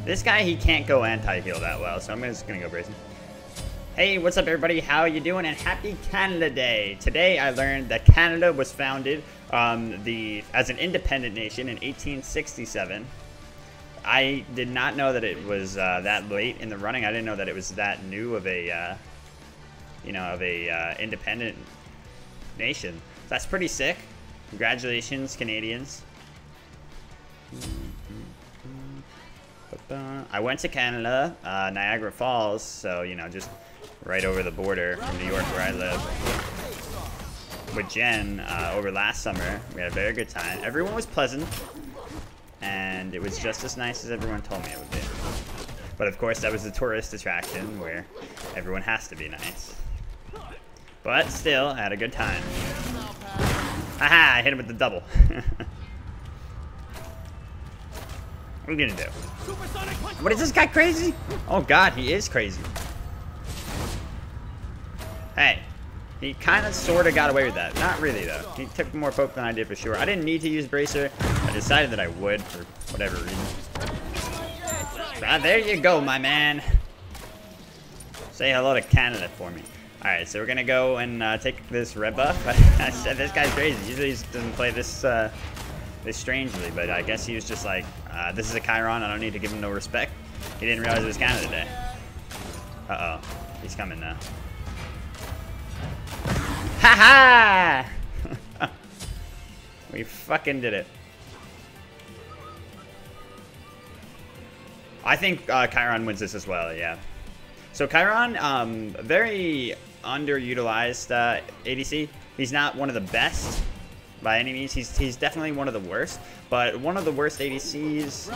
This guy, he can't go anti-heal that well, so I'm just gonna go Brazen. Hey, what's up everybody? How you doing? And happy Canada Day! Today I learned that Canada was founded as an independent nation in 1867. I did not know that it was that late in the running. I didn't know that it was that new of a, independent nation. That's pretty sick. Congratulations, Canadians. I went to Canada, Niagara Falls, so, you know, just right over the border from New York where I live. With Jen over last summer. We had a very good time. Everyone was pleasant, and it was just as nice as everyone told me it would be. But of course, that was the tourist attraction where everyone has to be nice. But still, I had a good time. Haha, I hit him with the double. What are we gonna do? What, is this guy crazy? Oh god, he is crazy. Hey, he kind of sort of got away with that. Not really though. He took more poke than I did for sure. I didn't need to use Bracer. I decided that I would for whatever reason. Ah, there you go, my man. Say hello to Canada for me. Alright, so we're gonna go and take this red buff. I said this guy's crazy. Usually he doesn't play this strangely, but I guess he was just like, this is a Chiron, I don't need to give him no respect. He didn't realize it was Canada Day. Uh-oh. He's coming now. Ha ha! We fucking did it. I think Chiron wins this as well, yeah. So Chiron, very underutilized ADC. He's not one of the best by any means. He's definitely one of the worst, but one of the worst ADCs.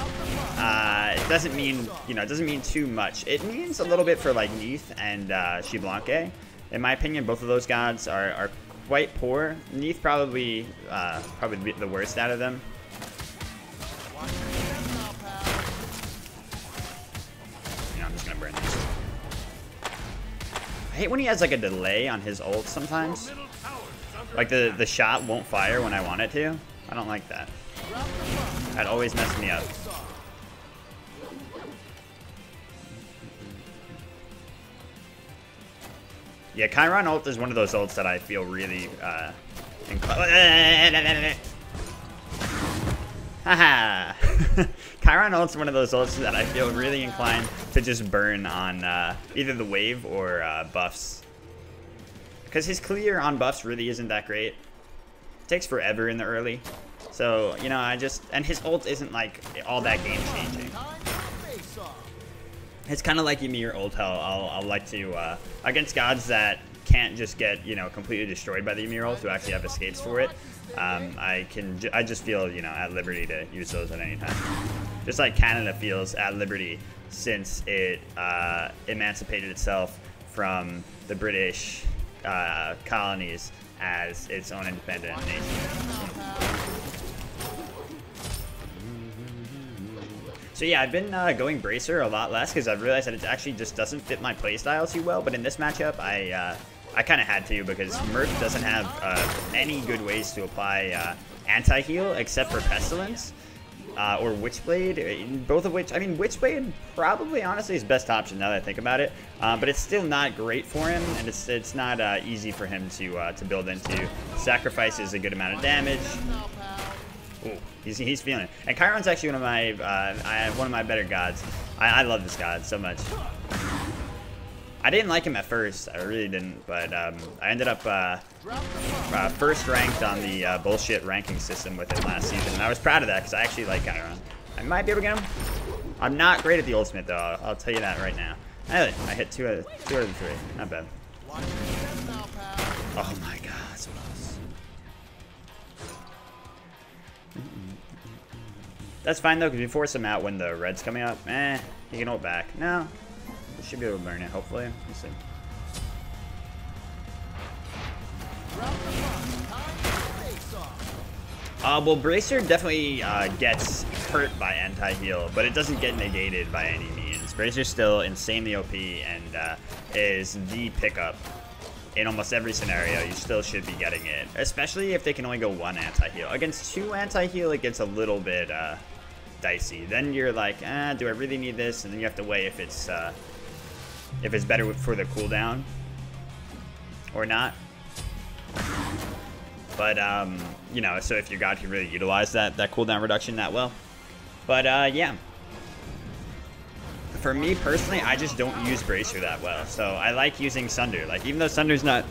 It doesn't mean, you know, it doesn't mean too much. It means a little bit for like Neith and Xiblanque. In my opinion, both of those gods are quite poor. Neith probably the worst out of them. You know, I'm just gonna burn these. I hate when he has like a delay on his ult sometimes. Like the shot won't fire when I want it to. I don't like that. That always messes me up. Yeah, Chiron ult is one of those ults that I feel really haha. Chiron ult's one of those ults that I feel really inclined to just burn on either the wave or buffs. Because his clear on buffs really isn't that great. It takes forever in the early. So, you know, and his ult isn't like all that game changing. It's kind of like Ymir ult hell. I'll like to, against gods that can't just get, you know, completely destroyed by the Ymir ult, who actually have escapes for it. I just feel, you know, at liberty to use those at any time. Just like Canada feels at liberty since it emancipated itself from the British colonies as its own independent nation. So yeah, I've been going Bracer a lot less because I've realized that it actually just doesn't fit my playstyle too well. But in this matchup, I kind of had to because Merc doesn't have any good ways to apply anti-heal except for Pestilence or Witchblade, both of which, I mean, Witchblade probably honestly is best option now that I think about it, but it's still not great for him, and it's not easy for him to build into. Sacrifices a good amount of damage. Ooh, he's feeling it. And Chiron's actually one of my better gods. I love this god so much. I didn't like him at first. I really didn't, but I ended up first ranked on the bullshit ranking system with him last season, and I was proud of that because I actually like Chiron. I might be able to get him. I'm not great at the ultimate though. I'll tell you that right now. I hit two out of the three. Not bad. Oh my god, so close. That's fine though, because we force him out when the red's coming up. He can ult back. No, we should be able to burn it. Hopefully, we'll see. Well, Bracer definitely gets hurt by anti-heal, but it doesn't get negated by any means. Bracer's still insanely OP and is the pickup in almost every scenario. You still should be getting it, especially if they can only go one anti-heal. Against two anti-heal, it gets a little bit dicey. Then you're like, do I really need this? And then you have to weigh if it's better for the cooldown or not. But you know, so if your god can really utilize that cooldown reduction that well. But yeah. For me personally, I just don't use Bracer that well. So I like using Sunder. Like, even though Sunder's not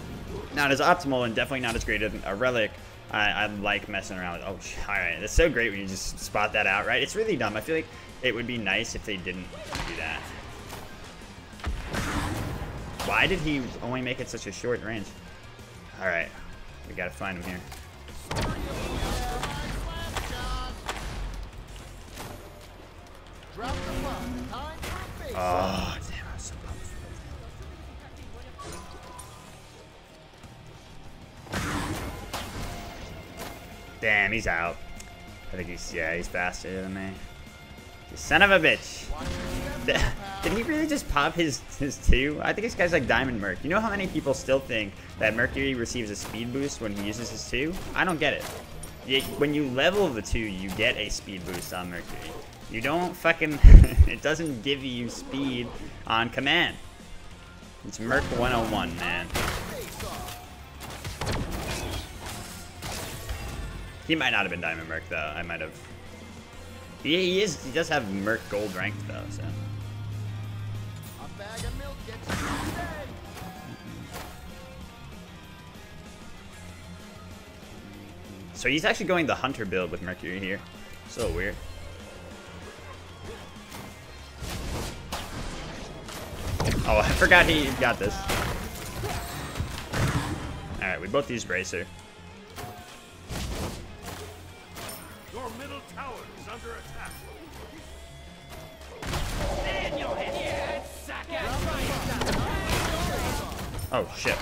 as optimal and definitely not as great as a Relic, I like messing around with. Oh, alright. It's so great when you just spot that out, right? It's really dumb. I feel like it would be nice if they didn't do that. Why did he only make it such a short range? Alright. We gotta find him here. Oh, damn, I was so pumped. Damn, he's out. I think he's faster than me. You son of a bitch. Did he really just pop his 2? I think this guy's like Diamond Merc. You know how many people still think that Mercury receives a speed boost when he uses his 2? I don't get it. When you level the 2, you get a speed boost on Mercury. You don't fucking... it doesn't give you speed on command. It's Merc 101, man. He might not have been Diamond Merc, though. I might have... He does have Merc Gold ranked, though, so... A bag of milk gets you today. So he's actually going the Hunter build with Mercury here. So weird. Oh, I forgot he got this. Alright, we both use Bracer. Your middle tower is under attack. Oh, shit.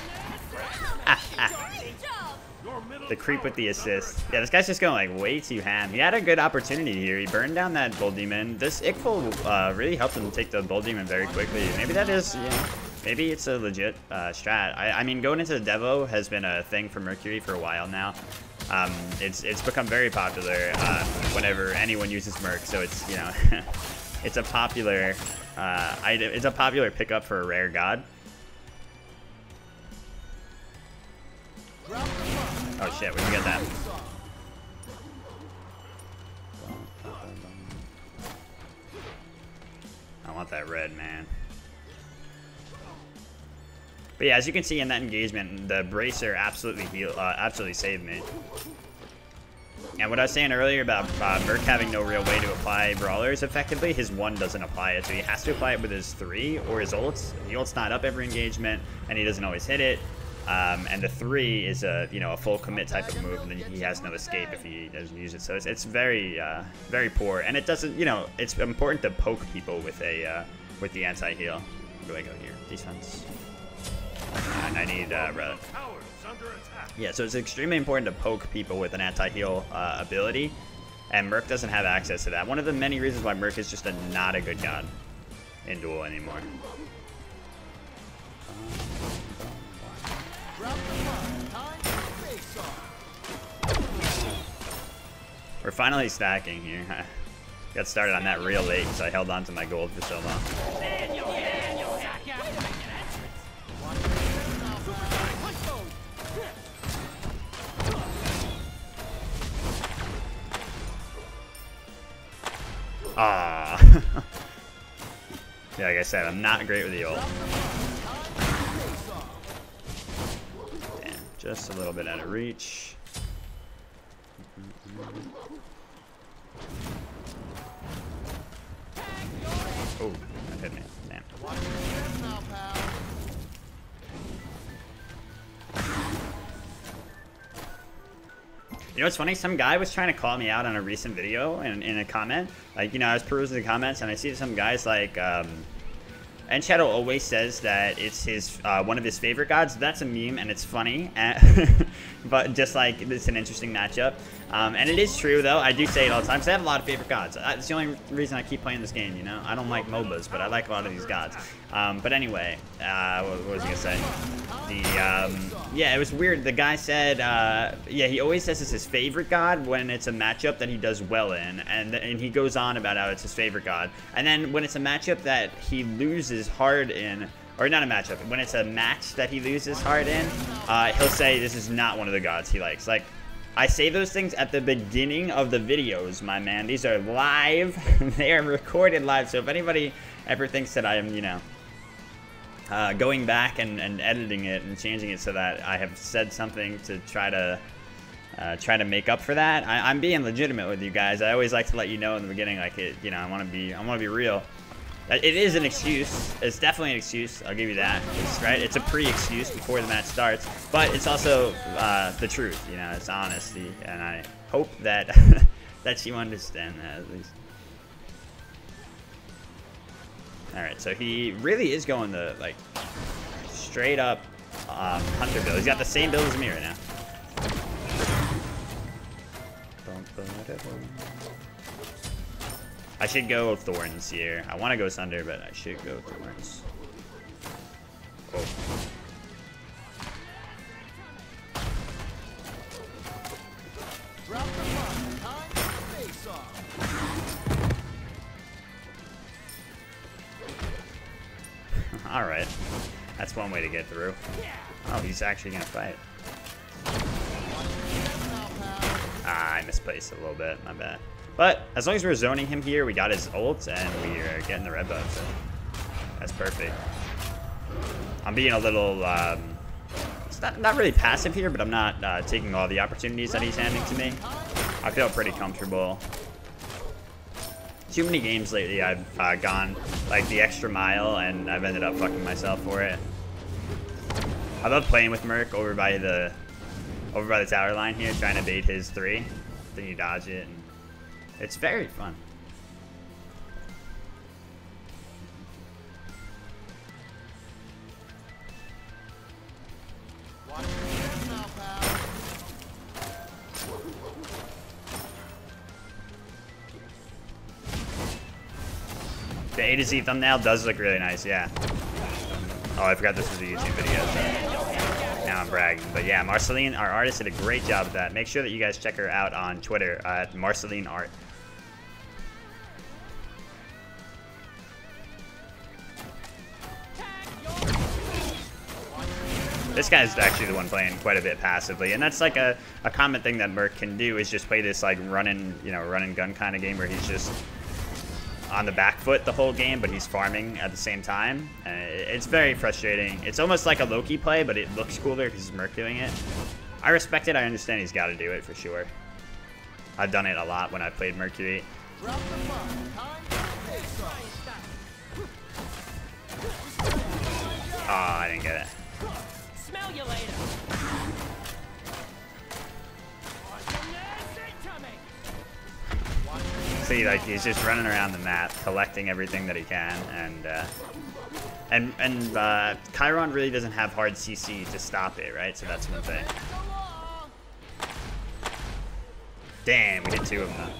The creep with the assist. Yeah, this guy's just going like way too ham. He had a good opportunity here. He burned down that Bull Demon. This Ickful really helped him take the Bull Demon very quickly. Maybe that is, you know, maybe it's a legit strat. I mean, going into the Devo has been a thing for Mercury for a while now. It's become very popular whenever anyone uses Merc. So it's, you know, it's a popular item. It's a popular pickup for a rare god. Oh shit, we can get that. I want that red, man. But yeah, as you can see in that engagement, the Bracer absolutely saved me. And what I was saying earlier about Merc having no real way to apply brawlers effectively, his 1 doesn't apply it, so he has to apply it with his 3 or his ults. The ult's not up every engagement, and he doesn't always hit it. And the 3 is a full commit type of move, and then he has no escape if he doesn't use it. So it's very very poor, and it doesn't, you know, it's important to poke people with the anti-heal. Where do I go here? Defense. And I need relic. Yeah, so it's extremely important to poke people with an anti-heal ability, and Merc doesn't have access to that. One of the many reasons why Merc is just not a good god in duel anymore. We're finally stacking here. Got started on that real late because I held on to my gold for so long. Ah. Yeah, like I said, I'm not great with the ult. Damn, just a little bit out of reach. Oh, that hit me. Damn. You know what's funny? Some guy was trying to call me out on a recent video in a comment. Like, you know, I was perusing the comments and I see some guys like, NShadow always says that it's his one of his favorite gods. That's a meme and it's funny, but just like it's an interesting matchup. And it is true, though. I do say it all the time, because I have a lot of favorite gods. It's the only reason I keep playing this game, you know? I don't like MOBAs, but I like a lot of these gods. But anyway, what was I going to say? Yeah, it was weird. The guy said, yeah, he always says it's his favorite god when it's a matchup that he does well in. And he goes on about how it's his favorite god. And then when it's a matchup that he loses hard in, or not a matchup, when it's a match that he loses hard in, he'll say this is not one of the gods he likes. Like, I say those things at the beginning of the videos, my man. These are live. They are recorded live. So if anybody ever thinks that I am, you know, going back and editing it and changing it so that I have said something to try to make up for that, I'm being legitimate with you guys. I always like to let you know in the beginning, like, you know, I want to be real. It is an excuse. It's definitely an excuse. I'll give you that. Right? It's a pre-excuse before the match starts, but it's also the truth. You know, it's honesty, and I hope that that you understand that at least. All right, so he really is going the like straight up hunter build. He's got the same build as me right now. I should go Thorns here. I want to go Thunder, but I should go Thorns. Oh. Alright. That's one way to get through. Oh, he's actually going to fight. Ah, I misplaced a little bit. My bad. But as long as we're zoning him here, we got his ult, and we are getting the red buff, so that's perfect. I'm being a little, it's not really passive here, but I'm not taking all the opportunities that he's handing to me. I feel pretty comfortable. Too many games lately I've gone like the extra mile, and I've ended up fucking myself for it. I love playing with Merc over by the tower line here, trying to bait his 3. Then you dodge it, and it's very fun. The A to Z thumbnail does look really nice, yeah. Oh, I forgot this was a YouTube video, so now I'm bragging. But yeah, Marceline, our artist, did a great job with that. Make sure that you guys check her out on Twitter at Marceline Art. This guy's actually the one playing quite a bit passively, and that's like a common thing that Merc can do, is just play this like run and gun kind of game where he's just on the back foot the whole game, but he's farming at the same time. It's very frustrating. It's almost like a Loki play, but it looks cooler because he's Merc doing it. I respect it. I understand he's got to do it for sure. I've done it a lot when I played Mercury. Oh, I didn't get it. Smell you later. See, like, he's just running around the map, collecting everything that he can, and Chiron really doesn't have hard CC to stop it, right? So that's one thing. Damn, we did 2 of them.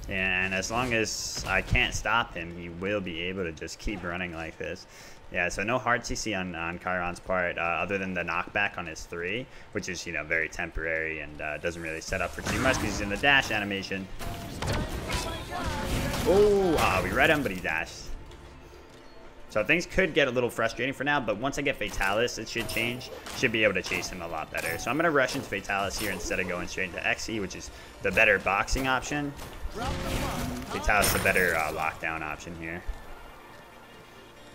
And as long as I can't stop him, he will be able to just keep running like this. Yeah, so no hard CC on Chiron's part, other than the knockback on his 3, which is, you know, very temporary and doesn't really set up for too much because he's in the dash animation. Oh, we read him, but he dashed. So things could get a little frustrating for now, but once I get Fatalis, it should change. Should be able to chase him a lot better. So I'm going to rush into Fatalis here instead of going straight into XE, which is the better boxing option. Fatalis is the better lockdown option here.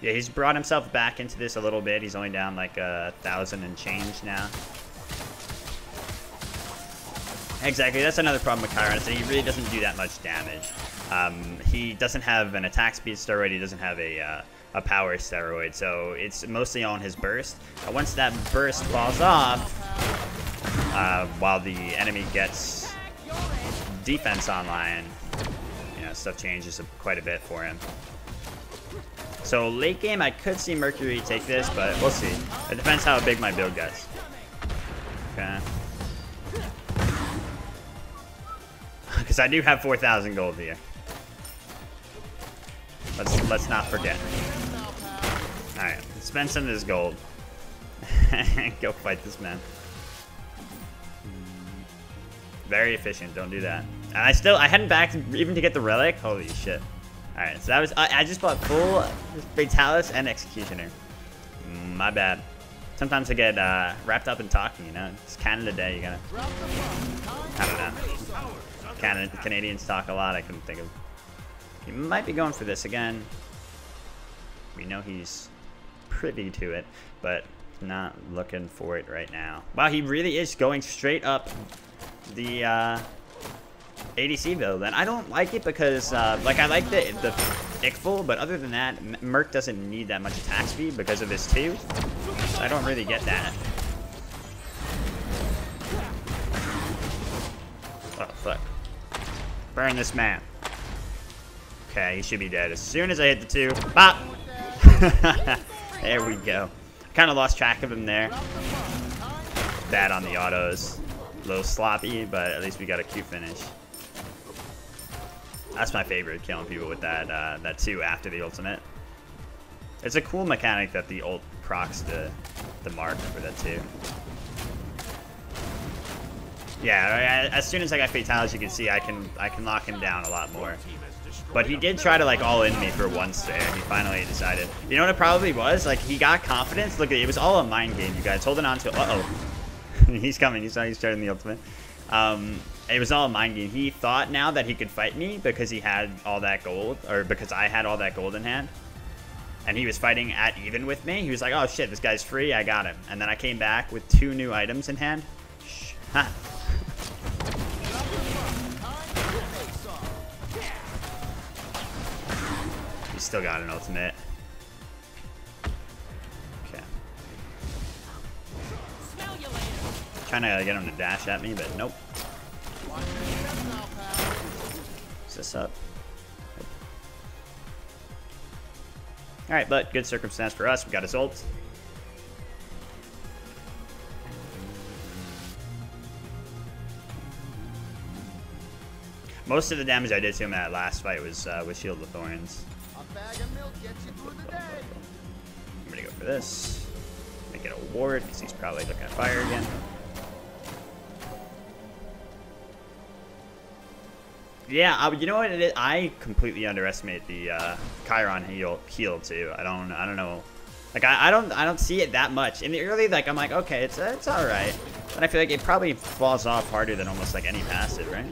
Yeah, he's brought himself back into this a little bit. He's only down like 1,000 and change now. Exactly, that's another problem with Chiron, is that he really doesn't do that much damage. He doesn't have an attack speed steroid, he doesn't have a power steroid, so it's mostly on his burst. Once that burst falls off, while the enemy gets defense online, you know, stuff changes quite a bit for him. So late game, I could see Mercury take this, but we'll see. It depends how big my build gets. Okay. Because I do have 4,000 gold here. Let's not forget. All right, spend some of this gold. Go fight this man. Very efficient. Don't do that. And I hadn't backed even to get the relic. Holy shit. All right, so that was. I just bought full Fatalis and Executioner. My bad. Sometimes I get wrapped up in talking. You know, it's Canada Day. You gotta. I don't know. Canadians talk a lot. I couldn't think of. He might be going for this again. We know he's privy to it, but not looking for it right now. Wow, he really is going straight up the ADC build, and I don't like it because like I like the Ickful, but other than that, Merc doesn't need that much attack speed because of his 2. So I don't really get that. Oh fuck! Burn this man. Okay, he should be dead as soon as I hit the 2. Bop! There we go. Kind of lost track of him there. Bad on the autos. A little sloppy, but at least we got a cute finish. That's my favorite, killing people with that that 2 after the ultimate. It's a cool mechanic that the ult procs the mark for that 2. Yeah, as soon as I got Fatalis, you can see I can lock him down a lot more. But he did try to like all in me for once there. He finally decided. You know what it probably was? Like he got confidence. Look, it was all a mind game, you guys. Holding on to. He's coming. He's starting the ultimate. It was all a mind game. He thought now that he could fight me because he had all that gold, or because I had all that gold in hand. And he was fighting at even with me. He was like, oh shit, this guy's free. I got him. And then I came back with 2 new items in hand. Shh. Ha. Still got an ultimate. Okay. Trying to get him to dash at me, but nope. Is this up? Alright, but good circumstance for us. We got his ult. Most of the damage I did to him in that last fight was Shield of Thorns. I'm gonna go for this. Make it a ward because he's probably looking at fire again. Yeah, you know what it is? I completely underestimate the Chiron heal too. I don't know. Like I don't see it that much in the early. Like I'm like, okay, it's all right, but I feel like it probably falls off harder than almost like any passive, right?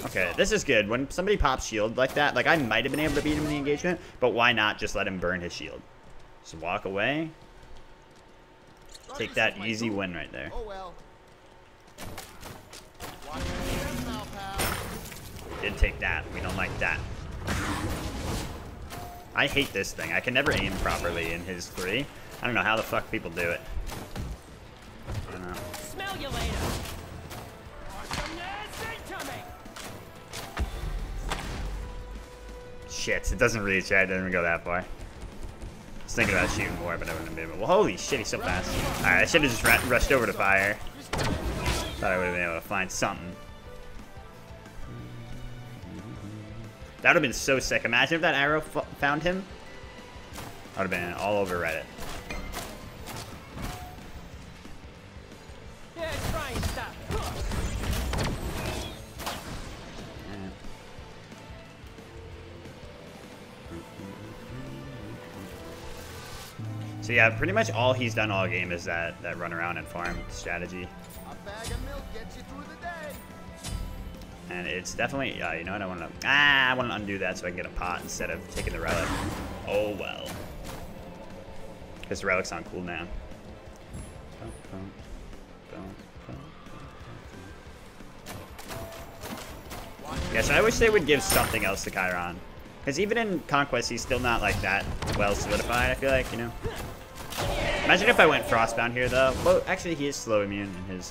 Okay, this is good. When somebody pops shield like that, like I might have been able to beat him in the engagement, but why not just let him burn his shield? Just walk away. Take that easy win right there. We did take that. We don't like that. I hate this thing. I can never aim properly in his 3. I don't know how the fuck people do it. I don't know. Smell you later. Shit, it doesn't reach. I didn't even go that far. I was thinking about shooting more, but I wouldn't have been able. Well, holy shit, he's so fast. Alright, I should have just rushed over to fire. Thought I would have been able to find something. That would have been so sick. Imagine if that arrow found him. I would have been all over Reddit. Yeah, try and stop. So yeah, pretty much all he's done all game is that run around and farm strategy. A bag of milk gets you through the day. And it's definitely, you know what, I want to undo that so I can get a pot instead of taking the relic. Oh well. Because the relic's on cooldown. Yeah, so I wish they would give something else to Chiron. Because even in Conquest, he's still not like that well solidified, I feel like, you know? Imagine if I went Frostbound here, though. Well, actually, he is slow immune in his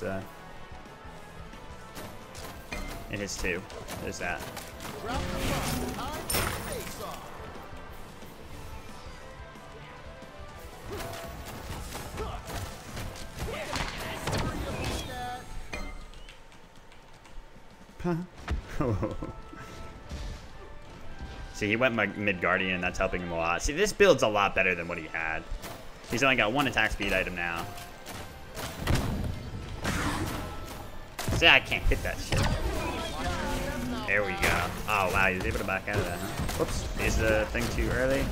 2. There's that. See, he went mid Guardian, and that's helping him a lot. See, this build's a lot better than what he had. He's only got 1 attack speed item now. See, I can't hit that shit. There we go. Oh, wow, he was able to back out of that, huh? Whoops, is the thing too early?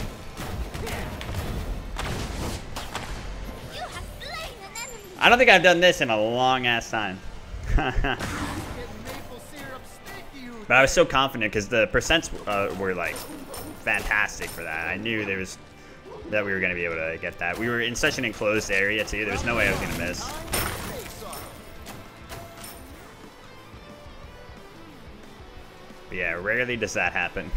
I don't think I've done this in a long-ass time. But I was so confident because the percents were, like, fantastic for that. I knew there was that we were going to be able to get that. We were in such an enclosed area, too. There was no way I was going to miss. But yeah, rarely does that happen.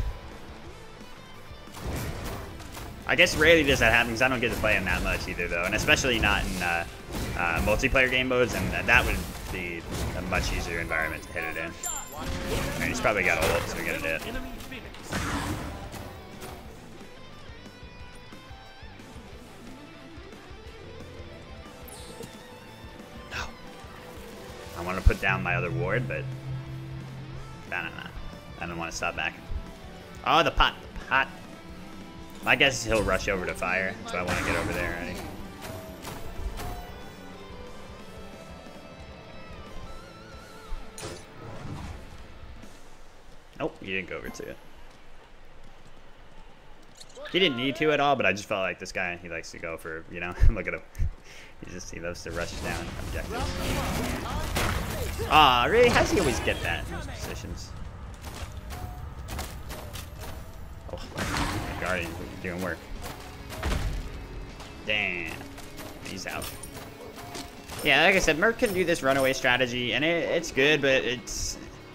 I guess rarely does that happen because I don't get to play him that much either, though. And especially not in multiplayer game modes, and that would be a much easier environment to hit it in. And he's probably got ult, so we get it. Enemy Phoenix. No. I want to put down my other ward, but no. I don't want to stop backing. Oh, the pot. The pot. My guess is he'll rush over to fire, so I want to get over there already. Oh, he didn't go over to it. He didn't need to at all, but I just felt like this guy, he likes to go for, you know, look at him. He loves to rush down objectives. Aw, really? How does he always get that in those positions? Oh, Guardian doing work. Damn. He's out. Yeah, like I said, Merc can do this runaway strategy, and it's good, but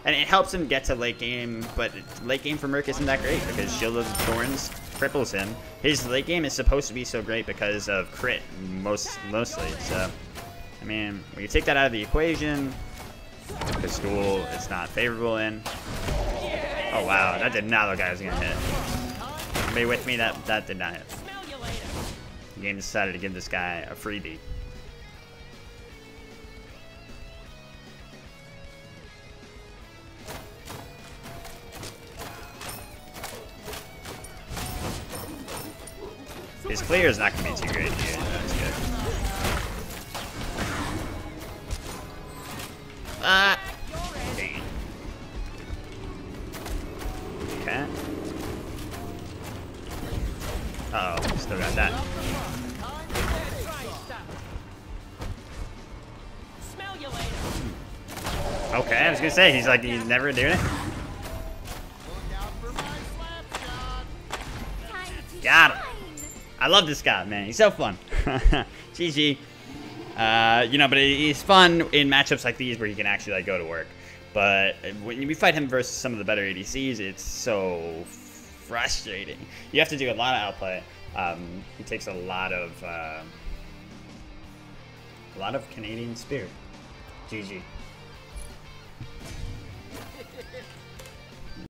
and it helps him get to late game, but late game for Merc isn't that great because Shield of Thorns cripples him. His late game is supposed to be so great because of crit, mostly. So, I mean, when you take that out of the equation, the school it's not favorable in. Oh wow, that did not look like I was gonna hit. Anybody with me? That did not hit. The game decided to give this guy a freebie. His clear is not going to be too great here. That's good. Ah! Dang. Okay. Uh oh, still got that. Okay, I was going to say, he's like, he's never doing it. Got him. I love this guy, man. He's so fun. GG. You know, but he's fun in matchups like these where he can actually like go to work. But when you fight him versus some of the better ADCs, it's so frustrating. You have to do a lot of outplay. He takes a lot of Canadian spirit. GG.